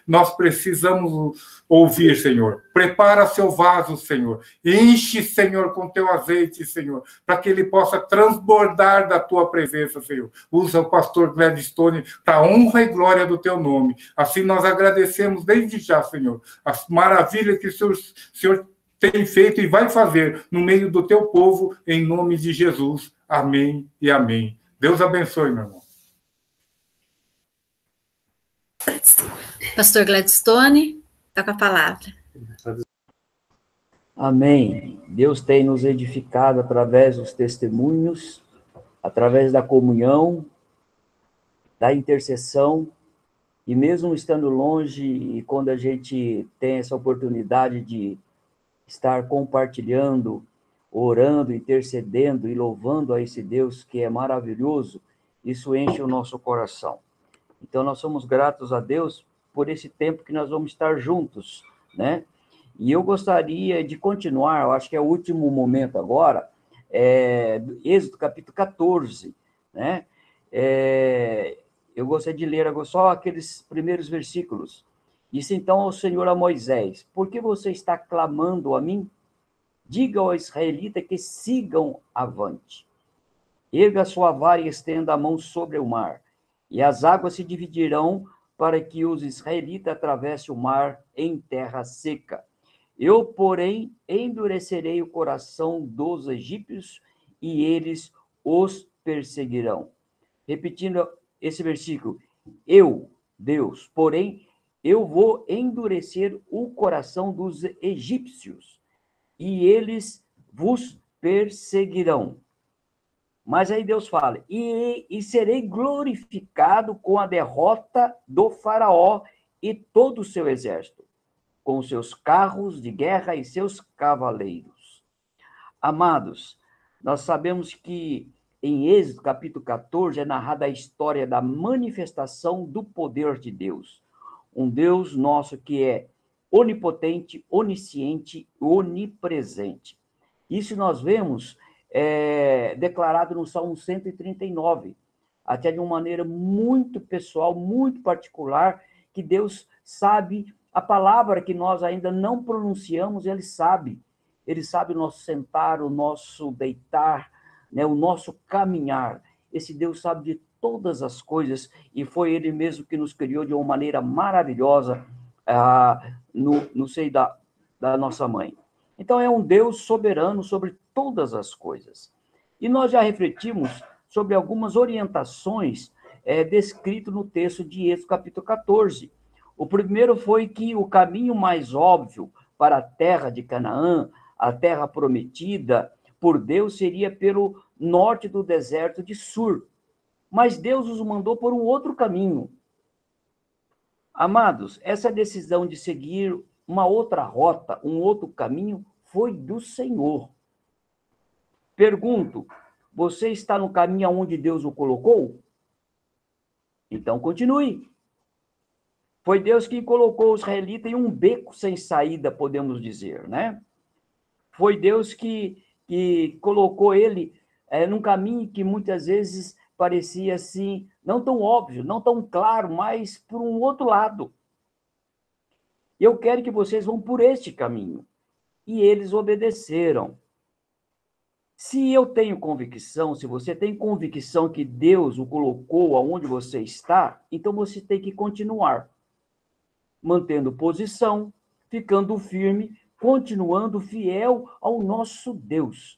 nós precisamos ouvir, Senhor. Prepara seu vaso, Senhor. Enche, Senhor, com teu azeite, Senhor, para que ele possa transbordar da tua presença, Senhor. Usa o pastor Gladstone para a honra e glória do teu nome. Assim nós agradecemos desde já, Senhor, as maravilhas que o Senhor tem feito e vai fazer no meio do teu povo, em nome de Jesus. Amém e amém. Deus abençoe, meu irmão. Pastor Gladstone, está com a palavra. Amém. Deus tem nos edificado através dos testemunhos, através da comunhão, da intercessão, e mesmo estando longe, e quando a gente tem essa oportunidade de estar compartilhando, orando, intercedendo e louvando a esse Deus que é maravilhoso, isso enche o nosso coração. Então, nós somos gratos a Deus por esse tempo que nós vamos estar juntos, né? E eu gostaria de continuar, eu acho que é o último momento agora, Êxodo capítulo 14, né? Eu gostaria de ler agora só aqueles primeiros versículos. Disse então ao Senhor a Moisés: por que você está clamando a mim? Diga ao israelita que sigam avante. Erga a sua vara e estenda a mão sobre o mar, e as águas se dividirão para que os israelitas atravessem o mar em terra seca. Eu, porém, endurecerei o coração dos egípcios e eles os perseguirão. Repetindo esse versículo, eu, Deus, porém, eu vou endurecer o coração dos egípcios e eles vos perseguirão. Mas aí Deus fala, e serei glorificado com a derrota do faraó e todo o seu exército, com seus carros de guerra e seus cavaleiros. Amados, nós sabemos que em Êxodo capítulo 14 é narrada a história da manifestação do poder de Deus. Um Deus nosso que é onipotente, onisciente, onipresente. Isso nós vemos declarado no Salmo 139, até de uma maneira muito pessoal, muito particular, que Deus sabe a palavra que nós ainda não pronunciamos, ele sabe o nosso sentar, o nosso deitar, né, o nosso caminhar. Esse Deus sabe de todas as coisas, e foi ele mesmo que nos criou de uma maneira maravilhosa no seio da nossa mãe. Então, é um Deus soberano sobre todas as coisas. E nós já refletimos sobre algumas orientações descritas no texto de Êxodo capítulo 14. O primeiro foi que o caminho mais óbvio para a terra de Canaã, a terra prometida por Deus, seria pelo norte do deserto de Sur. Mas Deus os mandou por um outro caminho. Amados, essa decisão de seguir uma outra rota, um outro caminho, foi do Senhor. Pergunto, você está no caminho aonde Deus o colocou? Então continue. Foi Deus que colocou os israelitas em um beco sem saída, podemos dizer, né? Foi Deus que colocou ele num caminho que muitas vezes parecia assim, não tão óbvio, não tão claro, mas por um outro lado. Eu quero que vocês vão por este caminho. E eles obedeceram. Se eu tenho convicção, se você tem convicção que Deus o colocou aonde você está, então você tem que continuar. Mantendo posição, ficando firme, continuando fiel ao nosso Deus.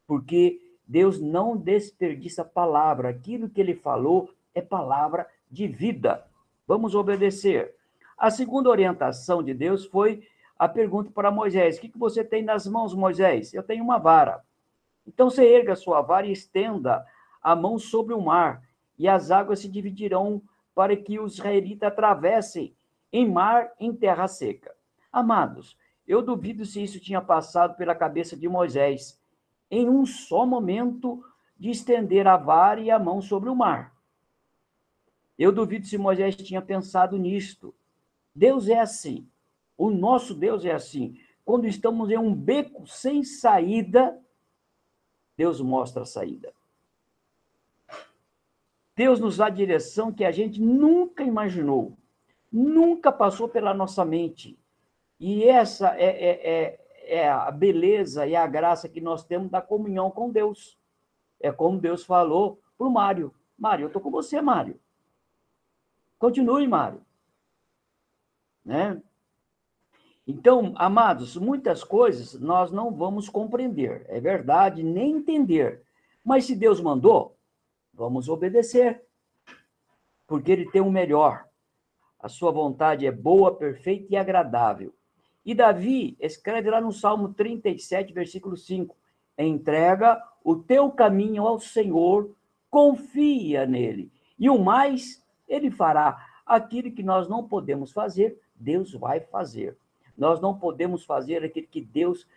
Porque Deus não desperdiça palavra. Aquilo que ele falou é palavra de vida. Vamos obedecer. A segunda orientação de Deus foi a pergunta para Moisés: o que você tem nas mãos, Moisés? Eu tenho uma vara. Então você erga a sua vara e estenda a mão sobre o mar, e as águas se dividirão para que os israelitas atravessem em mar em terra seca. Amados, eu duvido se isso tinha passado pela cabeça de Moisés, em um só momento de estender a vara e a mão sobre o mar. Eu duvido se Moisés tinha pensado nisto. Deus é assim. O nosso Deus é assim. Quando estamos em um beco sem saída, Deus mostra a saída. Deus nos dá a direção que a gente nunca imaginou. nunca passou pela nossa mente. E essa é a beleza e a graça que nós temos da comunhão com Deus. É como Deus falou para o Mário. Mário, eu estou com você, Mário. Continue, Mário. Né? Então, amados, muitas coisas nós não vamos compreender, é verdade, nem entender. Mas se Deus mandou, vamos obedecer, porque Ele tem o melhor. A sua vontade é boa, perfeita e agradável. E Davi escreve lá no Salmo 37, versículo 5, entrega o teu caminho ao Senhor, confia nele, e o mais Ele fará. Aquilo que nós não podemos fazer, Deus vai fazer. Nós não podemos fazer aquilo que Deus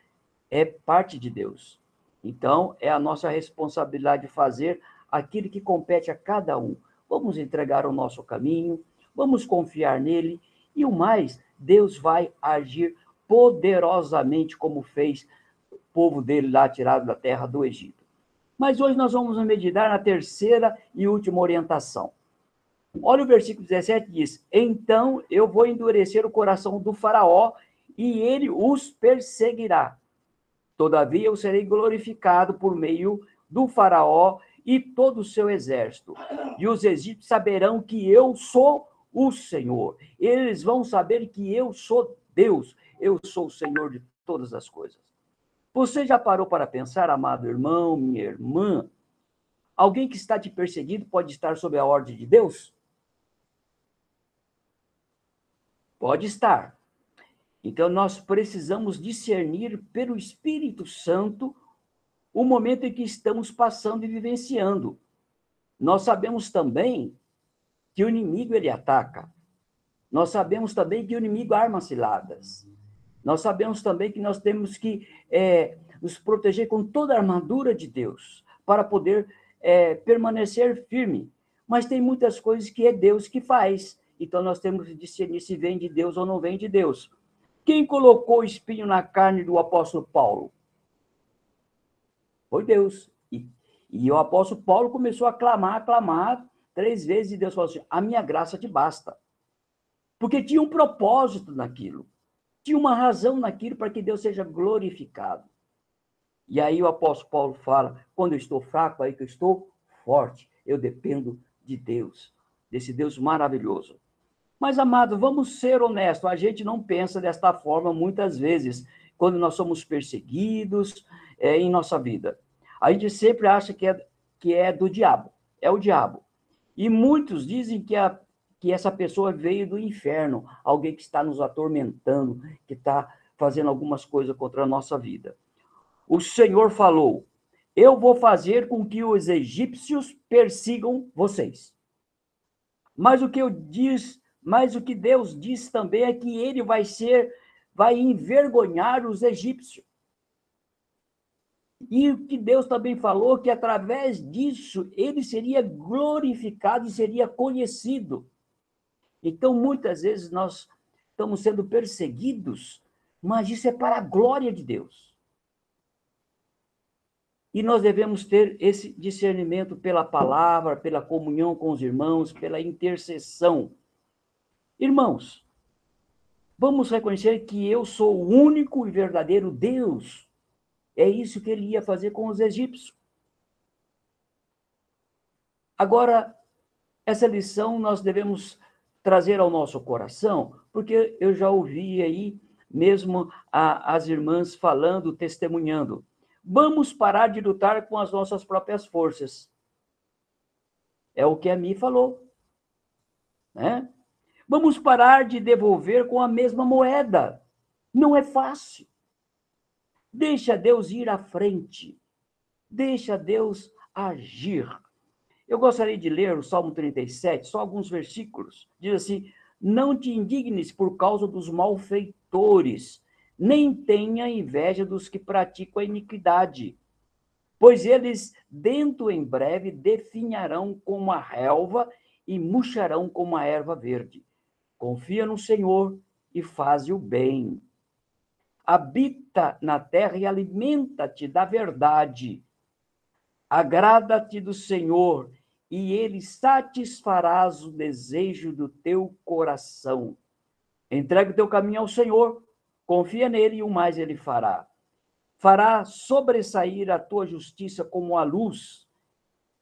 é parte de Deus. Então, é a nossa responsabilidade fazer aquilo que compete a cada um. Vamos entregar o nosso caminho, vamos confiar nele, e o mais, Deus vai agir poderosamente, como fez o povo dele lá tirado da terra do Egito. Mas hoje nós vamos meditar na terceira e última orientação. Olha o versículo 17, diz, então eu vou endurecer o coração do faraó e ele os perseguirá. Todavia eu serei glorificado por meio do faraó e todo o seu exército. E os egípcios saberão que eu sou o Senhor. Eles vão saber que eu sou Deus. Eu sou o Senhor de todas as coisas. Você já parou para pensar, amado irmão, minha irmã, alguém que está te perseguindo pode estar sob a ordem de Deus? Pode estar. Então, nós precisamos discernir pelo Espírito Santo o momento em que estamos passando e vivenciando. Nós sabemos também que o inimigo, ele ataca. Nós sabemos também que o inimigo arma ciladas. Nós sabemos também que nós temos que nos proteger com toda a armadura de Deus para poder permanecer firme. Mas tem muitas coisas que é Deus que faz. Então, nós temos que discernir se vem de Deus ou não vem de Deus. Quem colocou o espinho na carne do apóstolo Paulo? Foi Deus. E o apóstolo Paulo começou a clamar 3 vezes, e Deus falou assim, a minha graça te basta. Porque tinha um propósito naquilo. Tinha uma razão naquilo para que Deus seja glorificado. E aí o apóstolo Paulo fala, quando eu estou fraco, aí que eu estou forte. Eu dependo de Deus, desse Deus maravilhoso. Mas, amado, vamos ser honestos, a gente não pensa desta forma muitas vezes, quando nós somos perseguidos em nossa vida. A gente sempre acha que é do diabo, é o diabo. E muitos dizem que essa pessoa veio do inferno, alguém que está nos atormentando, que está fazendo algumas coisas contra a nossa vida. O Senhor falou, eu vou fazer com que os egípcios persigam vocês. Mas o que Deus diz também é que ele vai envergonhar os egípcios. E o que Deus também falou que através disso ele seria glorificado e seria conhecido. Então, muitas vezes nós estamos sendo perseguidos, mas isso é para a glória de Deus. E nós devemos ter esse discernimento pela palavra, pela comunhão com os irmãos, pela intercessão. Irmãos, vamos reconhecer que eu sou o único e verdadeiro Deus. É isso que ele ia fazer com os egípcios. Agora, essa lição nós devemos trazer ao nosso coração, porque eu já ouvi aí mesmo as irmãs falando, testemunhando. Vamos parar de lutar com as nossas próprias forças. É o que a Mi falou. Né? Vamos parar de devolver com a mesma moeda. Não é fácil. Deixa Deus ir à frente. Deixa Deus agir. Eu gostaria de ler o Salmo 37, só alguns versículos. Diz assim, não te indignes por causa dos malfeitores, nem tenha inveja dos que praticam a iniquidade, pois eles, dentro em breve, definharão como a relva e murcharão como a erva verde. Confia no Senhor e faz o bem. Habita na terra e alimenta-te da verdade. Agrada-te do Senhor e ele satisfarás o desejo do teu coração. Entrega o teu caminho ao Senhor, confia nele e o mais ele fará. Fará sobressair a tua justiça como a luz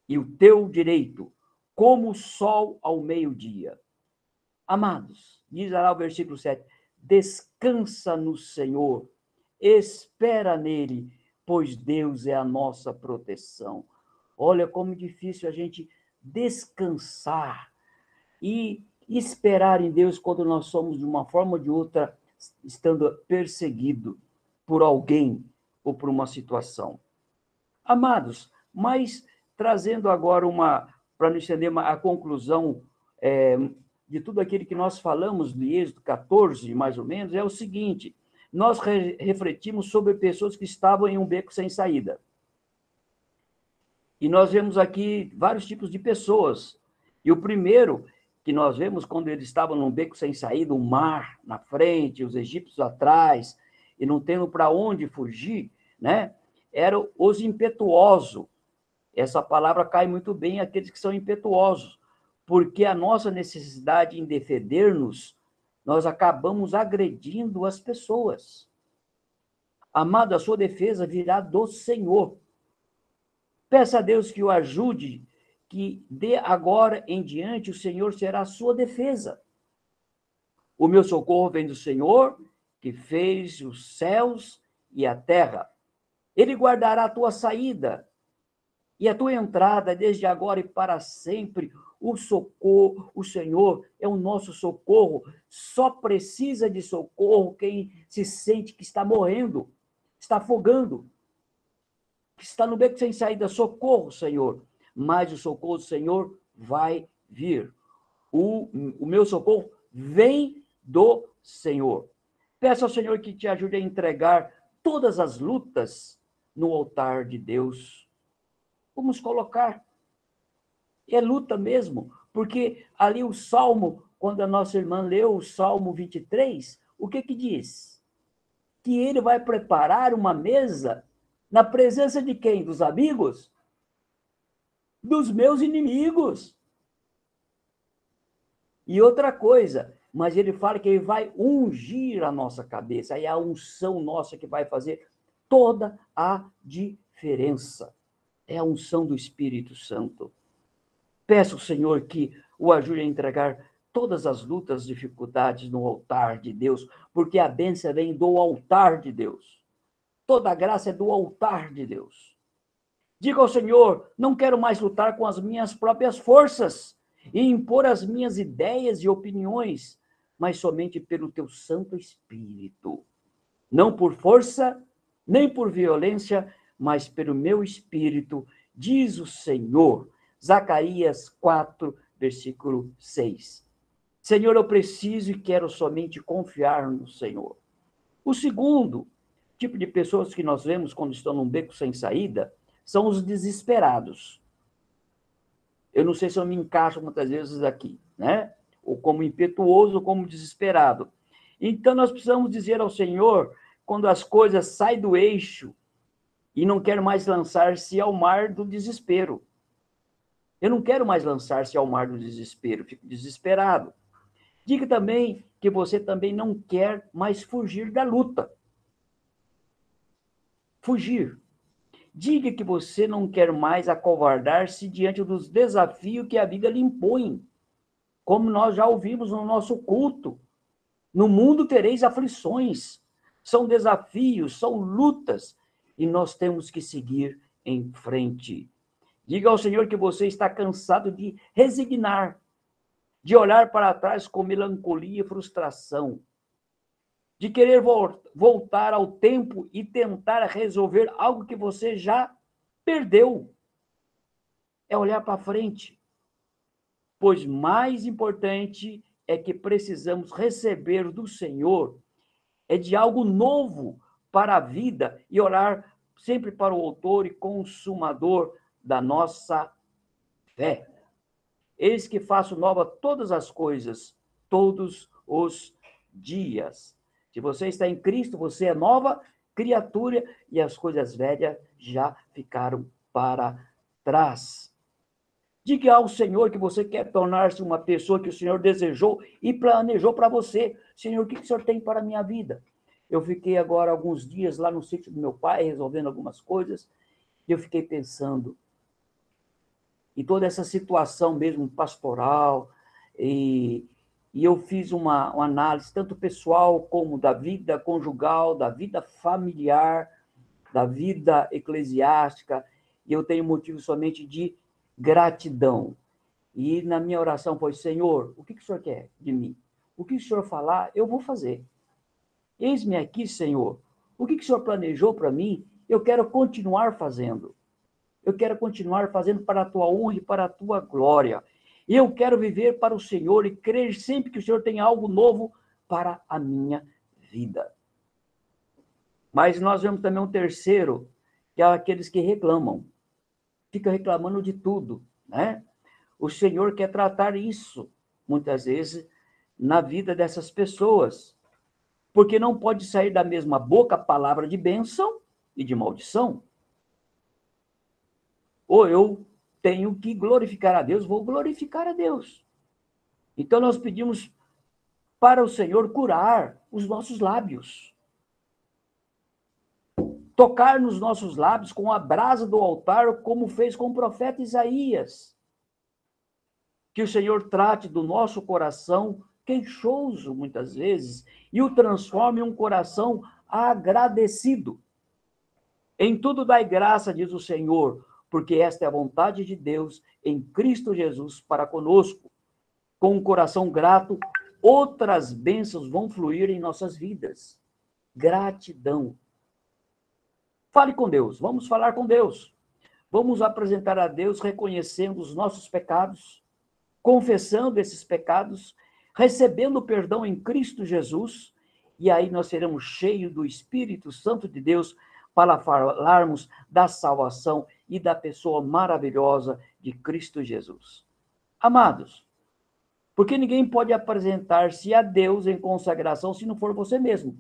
e o teu direito como o sol ao meio-dia. Amados, diz lá o versículo 7, descansa no Senhor, espera nele, pois Deus é a nossa proteção. Olha como difícil a gente descansar e esperar em Deus quando nós somos, de uma forma ou de outra, estando perseguido por alguém ou por uma situação. Amados, mas trazendo agora para nos estender a conclusão de tudo aquilo que nós falamos de Êxodo 14, mais ou menos, é o seguinte, nós refletimos sobre pessoas que estavam em um beco sem saída. E nós vemos aqui vários tipos de pessoas. E o primeiro que nós vemos, quando eles estavam num beco sem saída, o mar na frente, os egípcios atrás, e não tendo para onde fugir, né? Eram os impetuosos. Essa palavra cai muito bem àqueles que são impetuosos, porque a nossa necessidade em defender-nos, nós acabamos agredindo as pessoas. Amado, a sua defesa virá do Senhor. Peça a Deus que o ajude, que de agora em diante o Senhor será a sua defesa. O meu socorro vem do Senhor, que fez os céus e a terra. Ele guardará a tua saída e a tua entrada desde agora e para sempre. O socorro, o Senhor é o nosso socorro. Só precisa de socorro quem se sente que está morrendo, está afogando, que está no beco sem saída. Socorro, Senhor. Mas o socorro do Senhor vai vir. O meu socorro vem do Senhor. Peça ao Senhor que te ajude a entregar todas as lutas no altar de Deus. Vamos colocar. É luta mesmo, porque ali o Salmo, quando a nossa irmã leu o Salmo 23, o que diz? Que ele vai preparar uma mesa na presença de quem? Dos amigos? Dos meus inimigos. E outra coisa, mas ele fala que ele vai ungir a nossa cabeça, aí é a unção nossa que vai fazer toda a diferença. É a unção do Espírito Santo. Peço ao Senhor que o ajude a entregar todas as lutas, dificuldades no altar de Deus, porque a bênção vem do altar de Deus. Toda a graça é do altar de Deus. Diga ao Senhor, não quero mais lutar com as minhas próprias forças e impor as minhas ideias e opiniões, mas somente pelo teu Santo Espírito. Não por força, nem por violência, mas pelo meu Espírito, diz o Senhor. Zacarias 4, versículo 6. Senhor, eu preciso e quero somente confiar no Senhor. O segundo tipo de pessoas que nós vemos quando estão num beco sem saída são os desesperados. Eu não sei se eu me encaixo muitas vezes aqui, né? Ou como impetuoso ou como desesperado. Então, nós precisamos dizer ao Senhor, quando as coisas saem do eixo e não quer mais lançar-se ao mar do desespero. Eu não quero mais lançar-se ao mar do desespero, fico desesperado. Diga também que você também não quer mais fugir da luta. Fugir. Diga que você não quer mais acovardar-se diante dos desafios que a vida lhe impõe. Como nós já ouvimos no nosso culto. No mundo tereis aflições. São desafios, são lutas. E nós temos que seguir em frente. Diga ao Senhor que você está cansado de resignar, de olhar para trás com melancolia e frustração, de querer voltar ao tempo e tentar resolver algo que você já perdeu. É olhar para frente. Pois mais importante é que precisamos receber do Senhor é de algo novo para a vida e olhar sempre para o autor e consumador da nossa fé. Eis que faço nova todas as coisas, todos os dias. Se você está em Cristo, você é nova criatura e as coisas velhas já ficaram para trás. Diga ao Senhor que você quer tornar-se uma pessoa que o Senhor desejou e planejou para você. Senhor, o que o Senhor tem para a minha vida? Eu fiquei agora alguns dias lá no sítio do meu pai, resolvendo algumas coisas, e eu fiquei pensando em toda essa situação mesmo pastoral, e eu fiz uma análise tanto pessoal como da vida conjugal, da vida familiar, da vida eclesiástica, e eu tenho motivo somente de gratidão. E na minha oração foi: Senhor, o que o Senhor quer de mim? O que o Senhor falar, eu vou fazer. Eis-me aqui, Senhor. O que o Senhor planejou para mim, eu quero continuar fazendo. Eu quero continuar fazendo para a tua honra e para a tua glória. Eu quero viver para o Senhor e crer sempre que o Senhor tem algo novo para a minha vida. Mas nós vemos também um terceiro, que é aqueles que reclamam. Ficam reclamando de tudo, né? O Senhor quer tratar isso, muitas vezes, na vida dessas pessoas. Porque não pode sair da mesma boca a palavra de bênção e de maldição. Ou eu tenho que glorificar a Deus, vou glorificar a Deus. Então nós pedimos para o Senhor curar os nossos lábios. Tocar nos nossos lábios com a brasa do altar, como fez com o profeta Isaías. Que o Senhor trate do nosso coração queixoso, muitas vezes, e o transforme em um coração agradecido. Em tudo dai graça, diz o Senhor, porque esta é a vontade de Deus em Cristo Jesus para conosco. Com um coração grato, outras bênçãos vão fluir em nossas vidas. Gratidão. Fale com Deus, vamos falar com Deus. Vamos apresentar a Deus reconhecendo os nossos pecados, confessando esses pecados, recebendo perdão em Cristo Jesus, e aí nós seremos cheios do Espírito Santo de Deus para falarmos da salvação e da pessoa maravilhosa de Cristo Jesus. Amados, porque ninguém pode apresentar-se a Deus em consagração se não for você mesmo.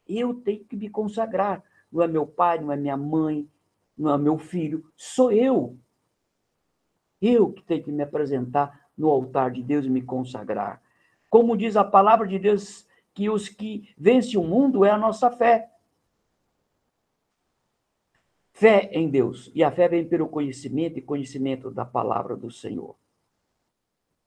Eu tenho que me consagrar. Não é meu pai, não é minha mãe, não é meu filho, sou eu. Eu que tenho que me apresentar no altar de Deus e me consagrar. Como diz a palavra de Deus, que os que vencem o mundo é a nossa fé. Fé em Deus. E a fé vem pelo conhecimento e conhecimento da palavra do Senhor.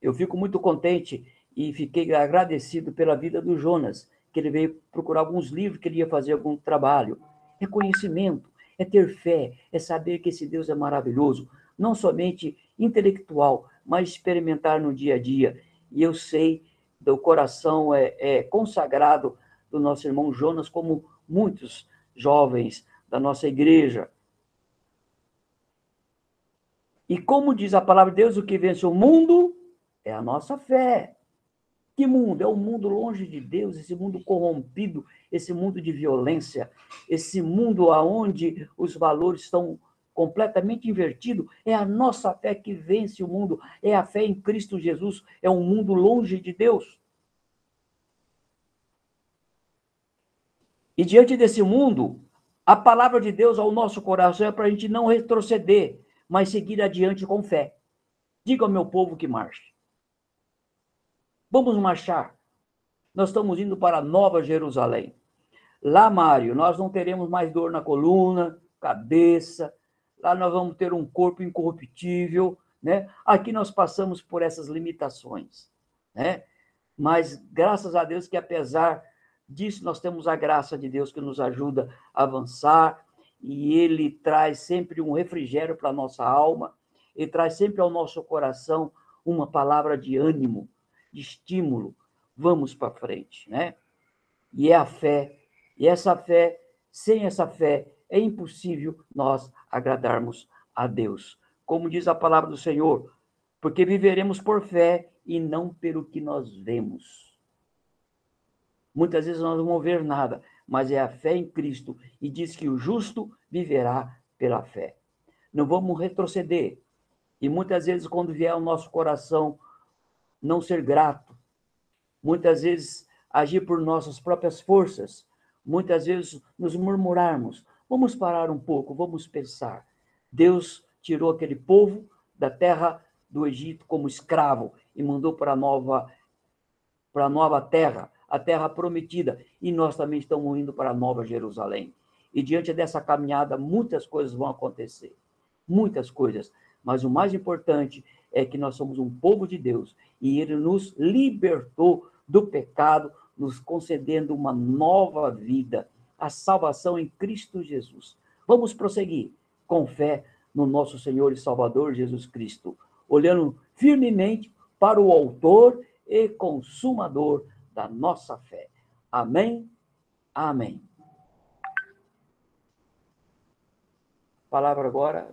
Eu fico muito contente e fiquei agradecido pela vida do Jonas, que ele veio procurar alguns livros, que ele ia fazer algum trabalho. É conhecimento, é ter fé, é saber que esse Deus é maravilhoso, não somente intelectual, mas experimentar no dia a dia. E eu sei, do coração consagrado do nosso irmão Jonas, como muitos jovens da nossa igreja. E como diz a palavra de Deus, o que vence o mundo é a nossa fé. Que mundo? É um mundo longe de Deus, esse mundo corrompido, esse mundo de violência, esse mundo onde os valores estão completamente invertidos. É a nossa fé que vence o mundo, é a fé em Cristo Jesus, é um mundo longe de Deus. E diante desse mundo, a palavra de Deus ao nosso coração é para a gente não retroceder, mas seguir adiante com fé. Diga ao meu povo que marche. Vamos marchar. Nós estamos indo para Nova Jerusalém. Lá, Mário, nós não teremos mais dor na coluna, cabeça. Lá nós vamos ter um corpo incorruptível, né? Aqui nós passamos por essas limitações, né? Mas graças a Deus que apesar disso nós temos a graça de Deus que nos ajuda a avançar, e Ele traz sempre um refrigério para a nossa alma, Ele traz sempre ao nosso coração uma palavra de ânimo, de estímulo. Vamos para frente, né? E é a fé. E essa fé, sem essa fé, é impossível nós agradarmos a Deus. Como diz a palavra do Senhor, porque viveremos por fé e não pelo que nós vemos. Muitas vezes nós não vamos ver nada, mas é a fé em Cristo, e diz que o justo viverá pela fé. Não vamos retroceder. E muitas vezes, quando vier ao nosso coração não ser grato, muitas vezes agir por nossas próprias forças, muitas vezes nos murmurarmos, vamos parar um pouco, vamos pensar. Deus tirou aquele povo da terra do Egito como escravo e mandou para a nova terra, a terra prometida, e nós também estamos indo para a Nova Jerusalém. E diante dessa caminhada, muitas coisas vão acontecer, muitas coisas, mas o mais importante é que nós somos um povo de Deus, e Ele nos libertou do pecado, nos concedendo uma nova vida, a salvação em Cristo Jesus. Vamos prosseguir com fé no nosso Senhor e Salvador Jesus Cristo, olhando firmemente para o autor e consumador da nossa fé. Amém? Amém. Palavra agora